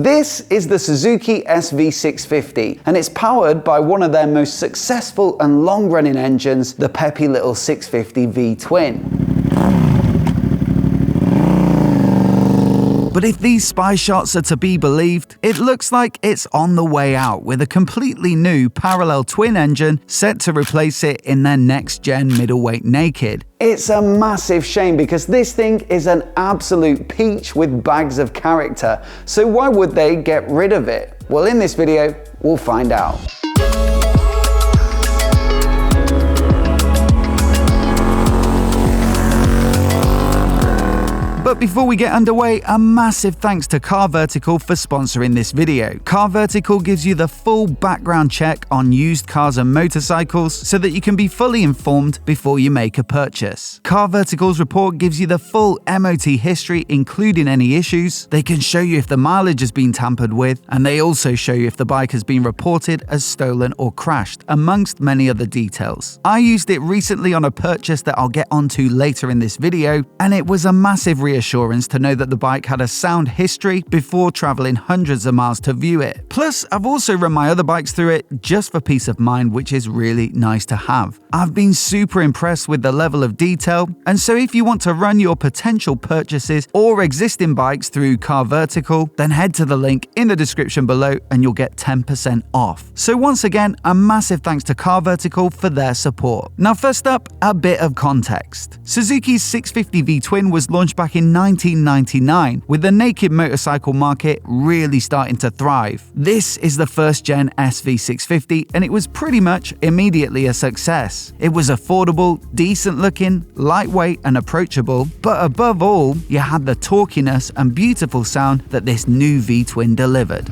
This is the Suzuki SV650, and it's powered by one of their most successful and long-running engines, the peppy little 650 V-twin. But if these spy shots are to be believed, it looks like it's on the way out with a completely new parallel twin engine set to replace it in their next-gen middleweight naked. It's a massive shame because this thing is an absolute peach with bags of character, so why would they get rid of it? Well, in this video, we'll find out. But before we get underway, a massive thanks to Car Vertical for sponsoring this video. Car Vertical gives you the full background check on used cars and motorcycles so that you can be fully informed before you make a purchase. Car Vertical's report gives you the full MOT history, including any issues. They can show you if the mileage has been tampered with, and they also show you if the bike has been reported as stolen or crashed, amongst many other details. I used it recently on a purchase that I'll get onto later in this video, and it was a massive reassurance to know that the bike had a sound history before traveling hundreds of miles to view it. Plus, I've also run my other bikes through it just for peace of mind, which is really nice to have. I've been super impressed with the level of detail, and so if you want to run your potential purchases or existing bikes through Car Vertical, then head to the link in the description below and you'll get 10% off. So once again, a massive thanks to Car Vertical for their support. Now first up, a bit of context. Suzuki's 650 V-twin was launched back in 1999, with the naked motorcycle market really starting to thrive. This is the first gen SV650, and it was pretty much immediately a success. It was affordable, decent looking, lightweight and approachable, but above all, you had the torquiness and beautiful sound that this new V-twin delivered.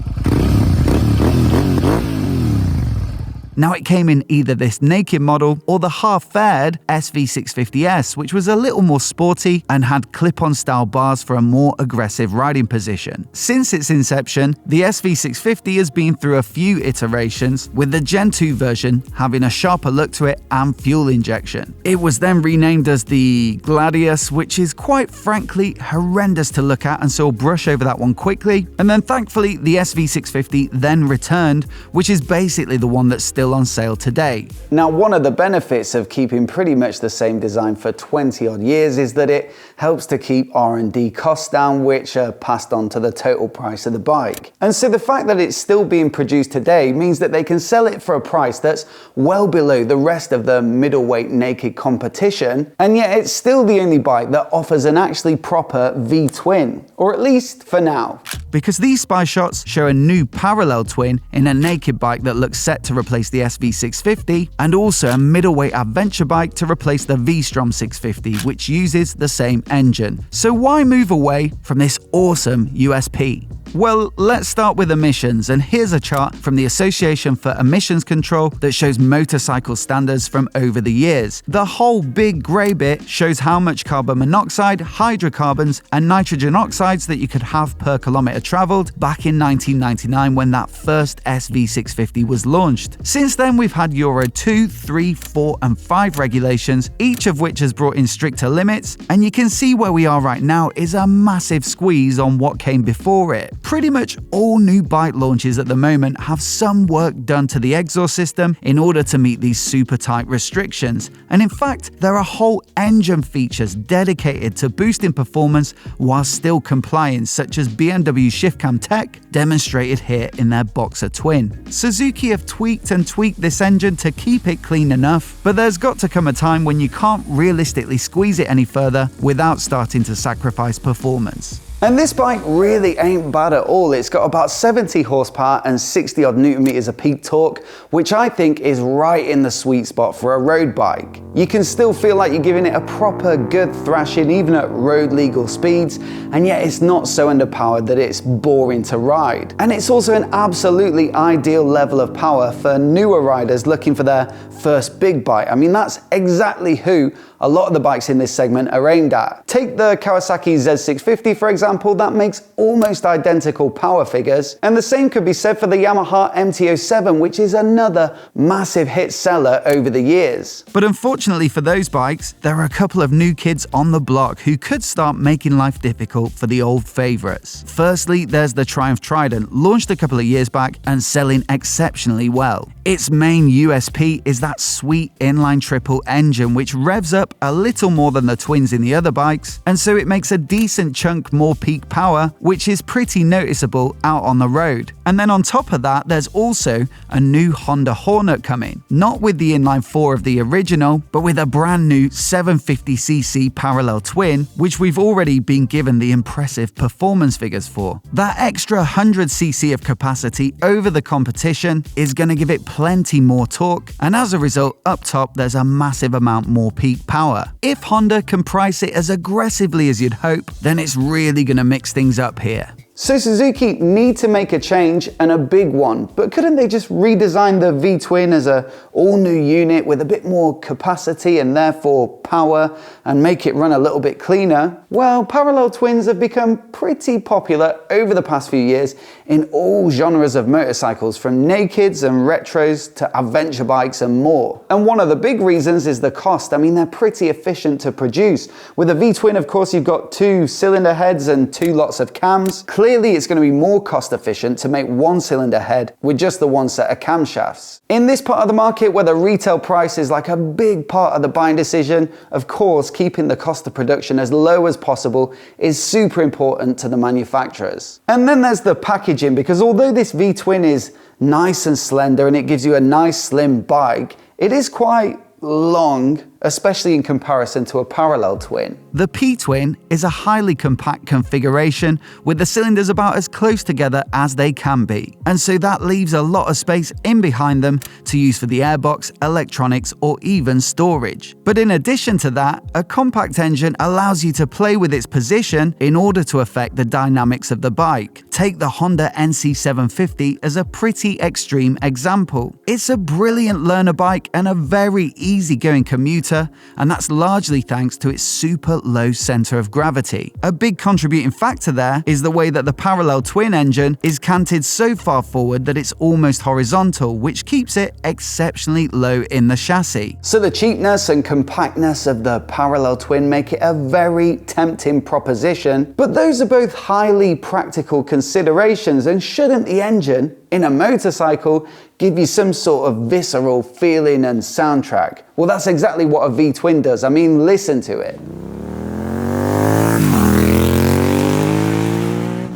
Now it came in either this naked model or the half-fared SV650S, which was a little more sporty and had clip-on style bars for a more aggressive riding position. Since its inception, the SV650 has been through a few iterations, with the Gen 2 version having a sharper look to it and fuel injection. It was then renamed as the Gladius, which is quite frankly horrendous to look at, and so I'll brush over that one quickly. And then thankfully the SV650 then returned, which is basically the one that's still on sale today. Now, one of the benefits of keeping pretty much the same design for 20 odd years is that it helps to keep R&D costs down, which are passed on to the total price of the bike. And so the fact that it's still being produced today means that they can sell it for a price that's well below the rest of the middleweight naked competition, and yet it's still the only bike that offers an actually proper V-twin, or at least for now. Because these spy shots show a new parallel twin in a naked bike that looks set to replace the SV650, and also a middleweight adventure bike to replace the V-Strom 650, which uses the same engine. So why move away from this awesome USP? Well, let's start with emissions, and here's a chart from the Association for Emissions Control that shows motorcycle standards from over the years. The whole big grey bit shows how much carbon monoxide, hydrocarbons and nitrogen oxides that you could have per kilometre travelled back in 1999 when that first SV650 was launched. Since then, we've had Euro 2, 3, 4 and 5 regulations, each of which has brought in stricter limits, and you can see where we are right now is a massive squeeze on what came before it. Pretty much all new bike launches at the moment have some work done to the exhaust system in order to meet these super tight restrictions. And in fact, there are whole engine features dedicated to boosting performance while still compliant, such as BMW ShiftCam tech, demonstrated here in their Boxer twin. Suzuki have tweaked and tweaked this engine to keep it clean enough, but there's got to come a time when you can't realistically squeeze it any further without starting to sacrifice performance. And this bike really ain't bad at all. It's got about 70 horsepower and 60 odd Newton meters of peak torque, which I think is right in the sweet spot for a road bike. You can still feel like you're giving it a proper good thrashing even at road legal speeds, and yet it's not so underpowered that it's boring to ride. And it's also an absolutely ideal level of power for newer riders looking for their first big bike. I mean, that's exactly who a lot of the bikes in this segment are aimed at. Take the Kawasaki Z650 for example. example, that makes almost identical power figures, and the same could be said for the Yamaha MT-07, which is another massive hit seller over the years. But unfortunately for those bikes, there are a couple of new kids on the block who could start making life difficult for the old favourites. Firstly, there's the Triumph Trident, launched a couple of years back and selling exceptionally well. Its main USP is that sweet inline triple engine, which revs up a little more than the twins in the other bikes, and so it makes a decent chunk more peak power, which is pretty noticeable out on the road. And then on top of that, there's also a new Honda Hornet coming, not with the inline 4 of the original, but with a brand new 750cc parallel twin, which we've already been given the impressive performance figures for. That extra 100cc of capacity over the competition is going to give it plenty more torque, and as a result, up top there's a massive amount more peak power. If Honda can price it as aggressively as you'd hope, then it's really going to mix things up here. So Suzuki need to make a change, and a big one, but couldn't they just redesign the V-twin as a all-new unit with a bit more capacity and therefore power, and make it run a little bit cleaner? Well, parallel twins have become pretty popular over the past few years in all genres of motorcycles, from nakeds and retros to adventure bikes and more. And one of the big reasons is the cost. I mean, they're pretty efficient to produce. With a V-twin, of course, you've got 2 cylinder heads and 2 lots of cams. Clearly, it's going to be more cost efficient to make 1 cylinder head with just the 1 set of camshafts. In this part of the market, where the retail price is like a big part of the buying decision, of course, keeping the cost of production as low as possible is super important to the manufacturers. And then there's the packaging, because although this V-twin is nice and slender and it gives you a nice slim bike, it is quite long, especially in comparison to a parallel twin. The P-twin is a highly compact configuration with the cylinders about as close together as they can be, and so that leaves a lot of space in behind them to use for the airbox, electronics, or even storage. But in addition to that, a compact engine allows you to play with its position in order to affect the dynamics of the bike. Take the Honda NC750 as a pretty extreme example. It's a brilliant learner bike and a very easygoing commuter, and that's largely thanks to its super low center of gravity. A big contributing factor there is the way that the parallel twin engine is canted so far forward that it's almost horizontal, which keeps it exceptionally low in the chassis. So the cheapness and compactness of the parallel twin make it a very tempting proposition, but those are both highly practical considerations, and shouldn't the engine in a motorcycle give you some sort of visceral feeling and soundtrack? Well, that's exactly what a V-twin does. I mean, listen to it.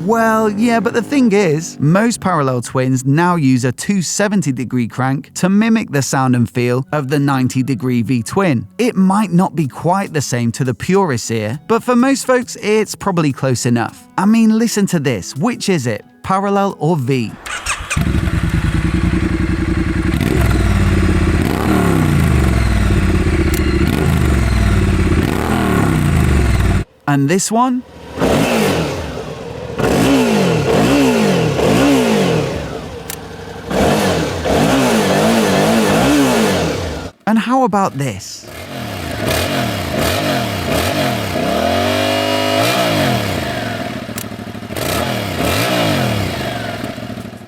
Well, yeah, but the thing is, most parallel twins now use a 270-degree crank to mimic the sound and feel of the 90-degree V-twin. It might not be quite the same to the purist ear, but for most folks, it's probably close enough. I mean, listen to this. Which is it, parallel or V? And this one? And how about this?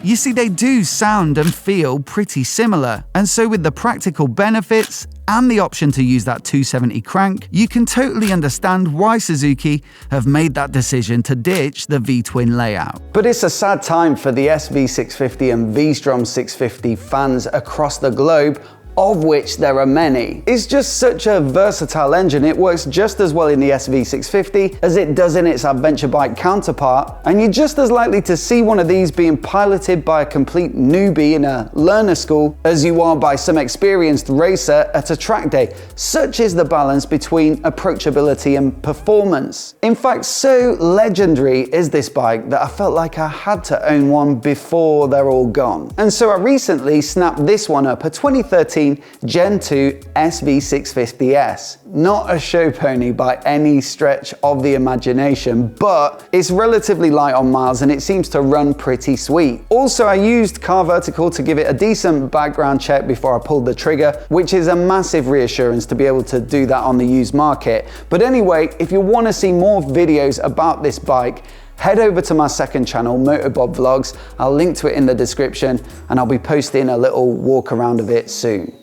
You see, they do sound and feel pretty similar, and so with the practical benefits and the option to use that 270 crank, you can totally understand why Suzuki have made that decision to ditch the V-twin layout. But it's a sad time for the SV650 and V-Strom 650 fans across the globe, of which there are many. It's just such a versatile engine. It works just as well in the SV650 as it does in its adventure bike counterpart, and you're just as likely to see one of these being piloted by a complete newbie in a learner school as you are by some experienced racer at a track day. Such is the balance between approachability and performance. In fact, so legendary is this bike that I felt like I had to own one before they're all gone. And so I recently snapped this one up, a 2013 2017 Gen 2 SV650S. Not a show pony by any stretch of the imagination, but it's relatively light on miles and it seems to run pretty sweet. Also, I used Car Vertical to give it a decent background check before I pulled the trigger, which is a massive reassurance to be able to do that on the used market. But anyway, if you want to see more videos about this bike, head over to my second channel, MOTOBOB Vlogs. I'll link to it in the description and I'll be posting a little walk around of it soon.